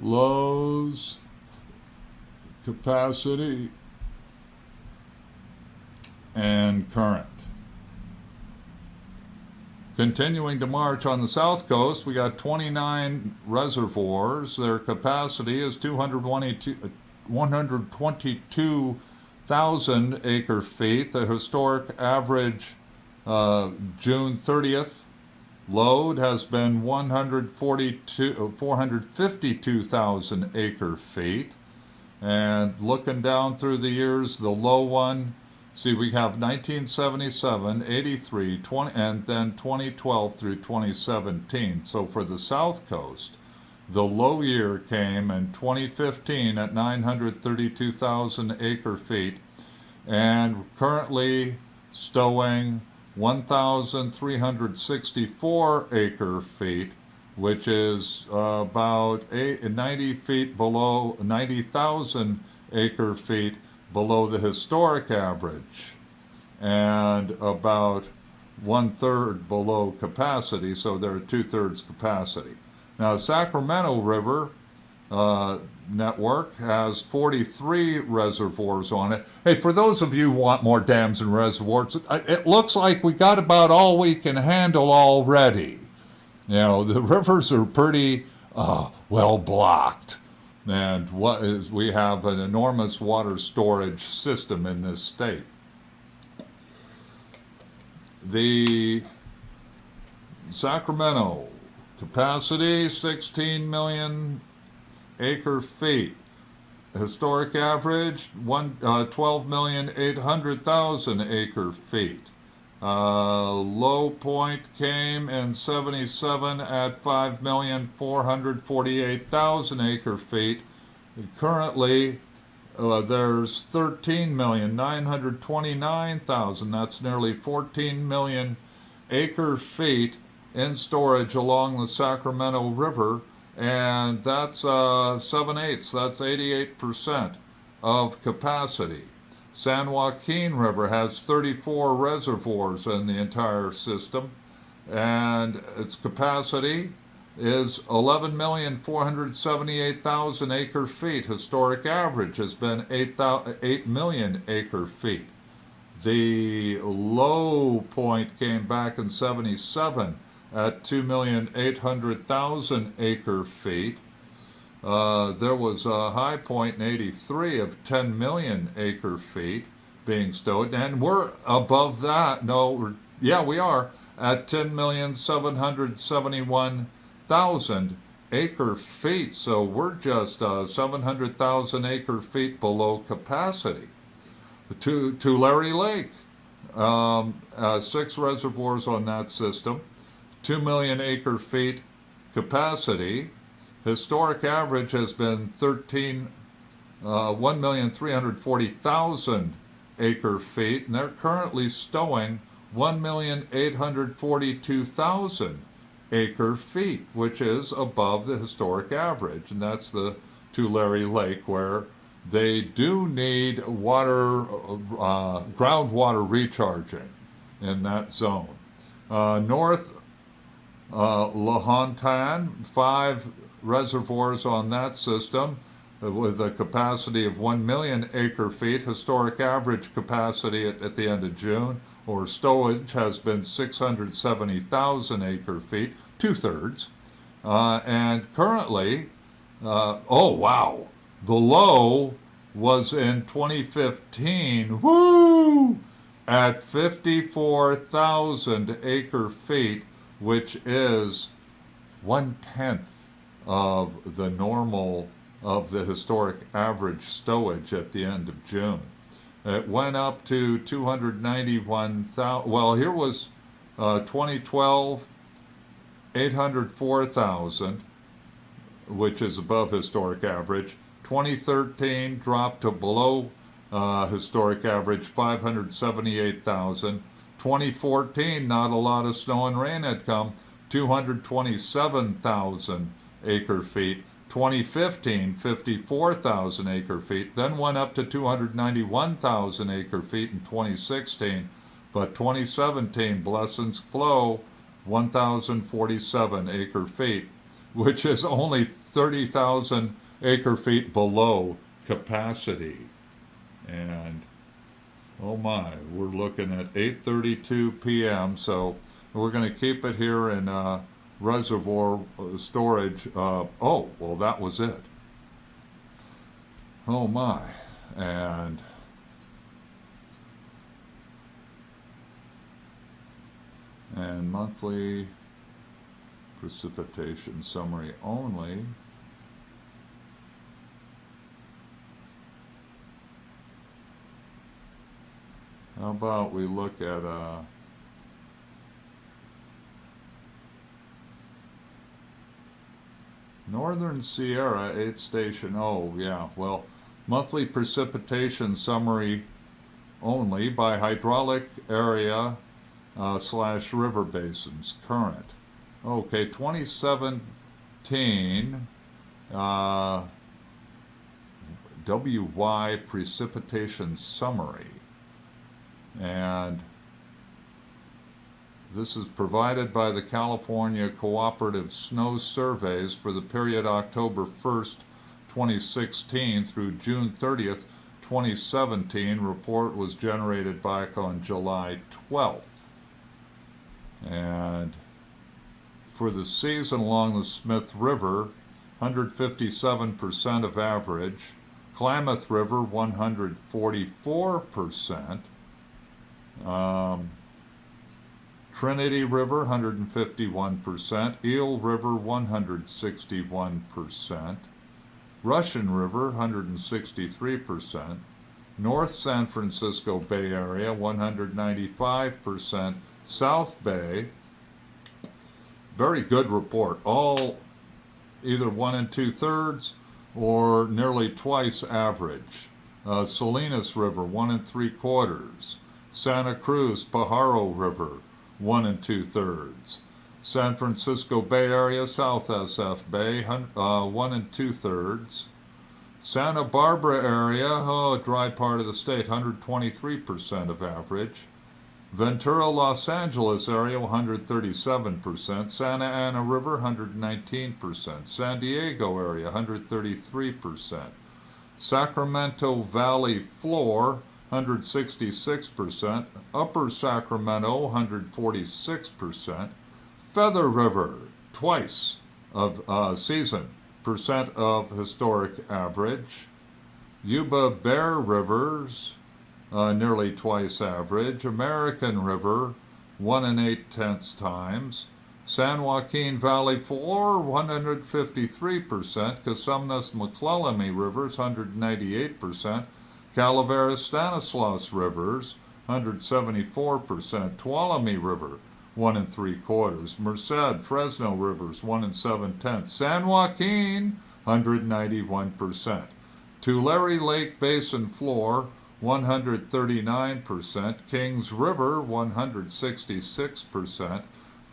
lows, capacity, and current. Continuing to march on the south coast, we got 29 reservoirs. Their capacity is 122,000 acre feet. The historic average June 30th load has been 452,000 acre feet. And looking down through the years, the low one, see, we have 1977, 83, 20, and then 2012 through 2017. So for the South Coast, the low year came in 2015 at 932,000 acre feet, and currently stowing 1,364 acre feet, which is about 90 feet below 90,000 acre feet below the historic average, and about 1/3 below capacity, so they're 2/3 capacity. Now, the Sacramento River network has 43 reservoirs on it. Hey, for those of you who want more dams and reservoirs, it looks like we got about all we can handle already. You know, the rivers are pretty well blocked. And we have an enormous water storage system in this state. The Sacramento Capacity 16 million acre feet. Historic average 12,800,000 acre feet. Low point came in 77 at 5,448,000 acre feet. Currently, there's 13,929,000. That's nearly 14 million acre feet in storage along the Sacramento River, and that's 7/8. That's 88% of capacity. San Joaquin River has 34 reservoirs in the entire system, and its capacity is 11,478,000 acre feet. Historic average has been 8 million acre feet. The low point came back in 77 at 2,800,000 acre feet. There was a high point in 83 of 10 million acre feet being stowed, and we're above that. We are at 10,771,000 acre feet. So we're just 700,000 acre feet below capacity. Tulare Lake, 6 reservoirs on that system, 2 million acre feet capacity. Historic average has been 1,340,000 acre feet, and they're currently stowing 1,842,000 acre feet, which is above the historic average. And that's the Tulare Lake, where they do need groundwater recharging in that zone. North Lahontan, 5 reservoirs on that system with a capacity of 1 million acre feet. Historic average capacity at the end of June, or stowage, has been 670,000 acre feet, 2/3. And currently, the low was in 2015, at 54,000 acre feet, which is 1/10 of the normal of the historic average stowage at the end of June. It went up to 291,000. Well, here was 2012, 804,000, which is above historic average. 2013 dropped to below historic average, 578,000. 2014, not a lot of snow and rain had come, 227,000 acre feet. 2015, 54,000 acre feet, then went up to 291,000 acre feet in 2016. But 2017, blessings flow, 1,047 acre feet, which is only 30,000 acre feet below capacity. And oh my, we're looking at 8:32 p.m. So we're going to keep it here in reservoir storage. That was it. Oh my. And monthly precipitation summary only. How about we look at Northern Sierra 8 station. Monthly precipitation summary only by hydraulic area / river basins. Current. Okay, 2017 WY precipitation summary. And this is provided by the California Cooperative Snow Surveys for the period October 1st, 2016 through June 30th, 2017. Report was generated back on July 12th. And for the season along the Smith River, 157% of average. Klamath River, 144%. Trinity River, 151%. Eel River, 161%. Russian River, 163%. North San Francisco Bay Area, 195%. South Bay, very good report. All either 1 2/3 or nearly twice average. Salinas River, 1 3/4. Santa Cruz Pajaro River, 1 2/3. San Francisco Bay Area, South SF Bay, 1 2/3. Santa Barbara area, dry part of the state, 123% of average. Ventura, Los Angeles area, 137%. Santa Ana River, 119%. San Diego area, 133%. Sacramento Valley floor, 166%. Upper Sacramento, 146%. Feather River, twice of season, percent of historic average. Yuba Bear Rivers, nearly twice average. American River, 1 8/10 times. San Joaquin Valley floor, 153%. Cosumnes McClellan Rivers, 198%. Calaveras Stanislaus Rivers, 174%. Tuolumne River, 1 3/4. Merced Fresno Rivers, 1 7/10. San Joaquin, 191%. Tulare Lake Basin floor, 139%. Kings River, 166%.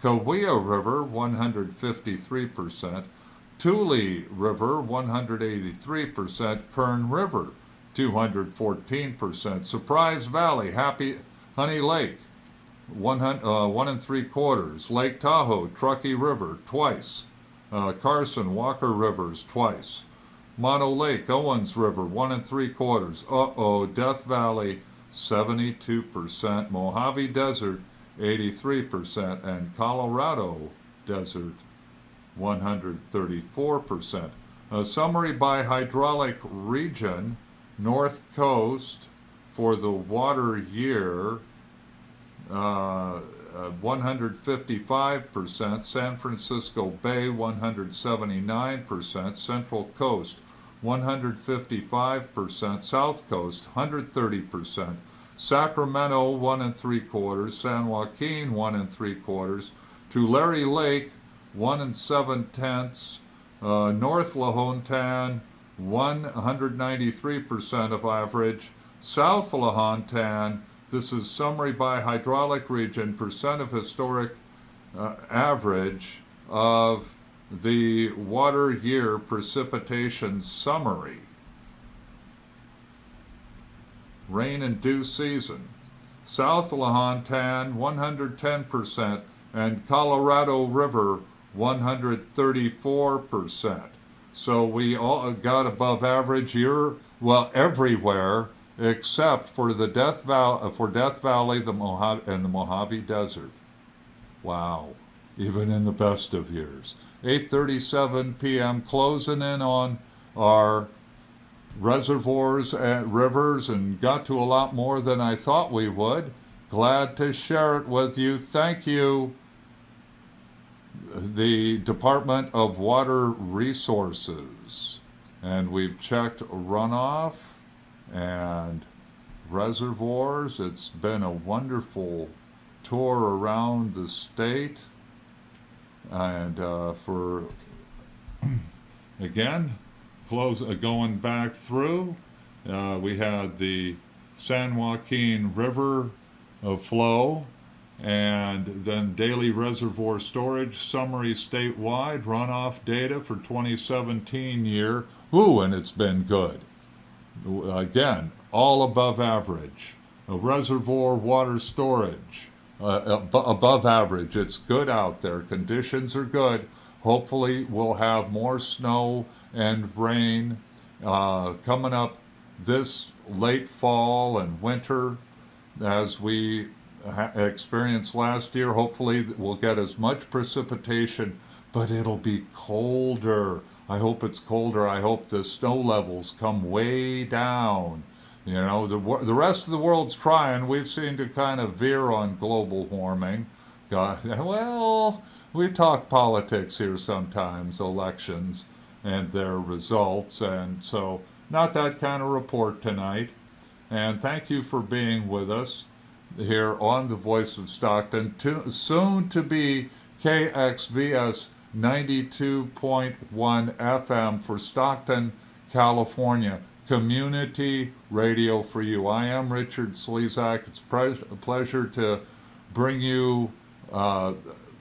Cahuilla River, 153%. Tule River, 183%. Kern River, 214%. Surprise Valley, Honey Lake, 1 3/4. Lake Tahoe, Truckee River, twice. Carson, Walker Rivers, twice. Mono Lake, Owens River, 1 3/4. Death Valley, 72%. Mojave Desert, 83%. And Colorado Desert, 134%. A summary by hydraulic region: North Coast for the water year, 155%. San Francisco Bay, 179%. Central Coast, 155%. South Coast, 130%. Sacramento, 1 3/4. San Joaquin, 1 3/4. Tulare Lake, 1 7/10. North Lahontan, 193% of average. South Lahontan, this is summary by hydraulic region, percent of historic average of the water year precipitation summary. Rain and dew season. South Lahontan, 110%, and Colorado River, 134%. So we all got above average year, well, everywhere except for the Death Valley, and the Mojave Desert. Wow, even in the best of years. 8:37 p.m. closing in on our reservoirs and rivers, and got to a lot more than I thought we would. Glad to share it with you. Thank you, the Department of Water Resources. And we've checked runoff and reservoirs. It's been a wonderful tour around the state. And for, again, going back through, we had the San Joaquin River flow, and then daily reservoir storage summary statewide runoff data for 2017 year. Ooh, and it's been good. Again, all above average. Reservoir water storage, above average. It's good out there. Conditions are good. Hopefully we'll have more snow and rain coming up this late fall and winter as we experienced last year. Hopefully we'll get as much precipitation, but it'll be colder. I hope it's colder. I hope the snow levels come way down. You know, the rest of the world's trying. We've seemed to kind of veer on global warming, Well, we talk politics here sometimes, elections and their results, and so not that kind of report tonight. And thank you for being with us here on the Voice of Stockton, soon to be KXVS 92.1 FM for Stockton, California. Community radio for you. I am Richard Slezak. It's a pleasure to bring you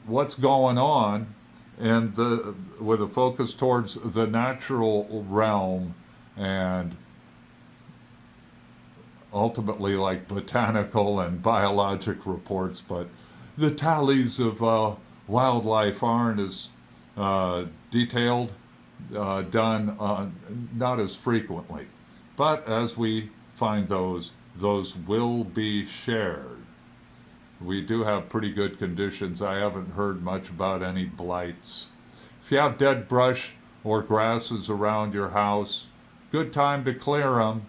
what's going on with a focus towards the natural realm and ultimately like botanical and biologic reports, but the tallies of wildlife aren't as detailed, done not as frequently. But as we find those will be shared. We do have pretty good conditions. I haven't heard much about any blights. If you have dead brush or grasses around your house, good time to clear them.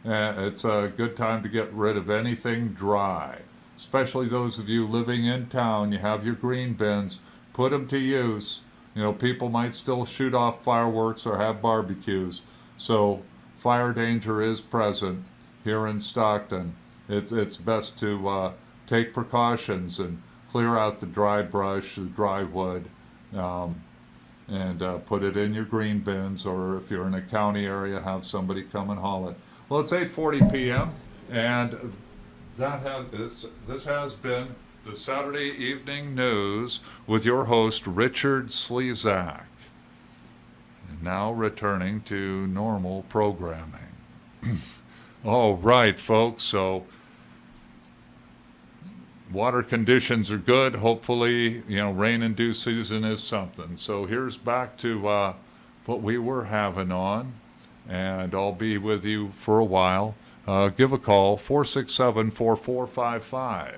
It's a good time to get rid of anything dry, especially those of you living in town. You have your green bins, put them to use. You know, people might still shoot off fireworks or have barbecues, so fire danger is present here in Stockton. It's best to take precautions and clear out the dry brush, the dry wood, and put it in your green bins, or if you're in a county area, have somebody come and haul it. Well, it's 8:40 p.m. and this has been the Saturday Evening News with your host, Richard Slezak. And now returning to normal programming. All right, folks, so water conditions are good. Hopefully, rain-induced season is something. So here's back to what we were having on, and I'll be with you for a while. Give a call, 467-4455.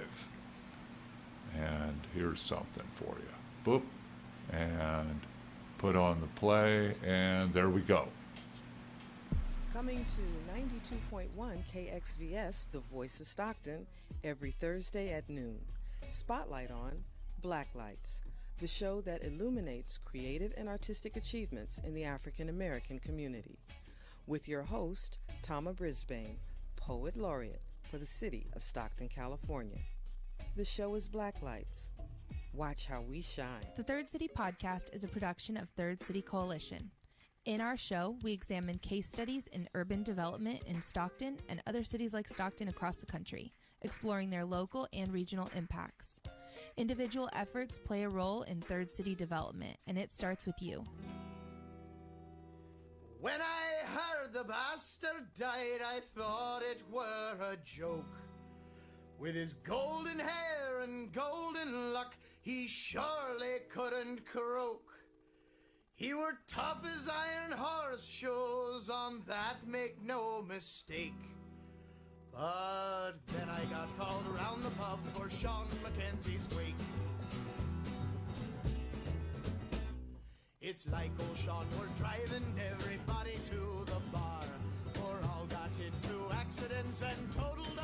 And here's something for you. Boop. And put on the play, and there we go. Coming to 92.1 KXVS, the Voice of Stockton, every Thursday at noon. Spotlight on Black Lights, the show that illuminates creative and artistic achievements in the African American community. With your host, Tama Brisbane, Poet Laureate for the city of Stockton, California. The show is Black Lights. Watch how we shine. The Third City Podcast is a production of Third City Coalition. In our show, we examine case studies in urban development in Stockton and other cities like Stockton across the country, exploring their local and regional impacts. Individual efforts play a role in Third City development, and it starts with you. When I heard the bastard died, I thought it were a joke. With his golden hair and golden luck, he surely couldn't croak. He were tough as iron horse shows, on that make no mistake. But then I got called around the pub for Sean Mackenzie's wake. It's like old Sean were driving everybody to the bar, for all got into accidents and totaled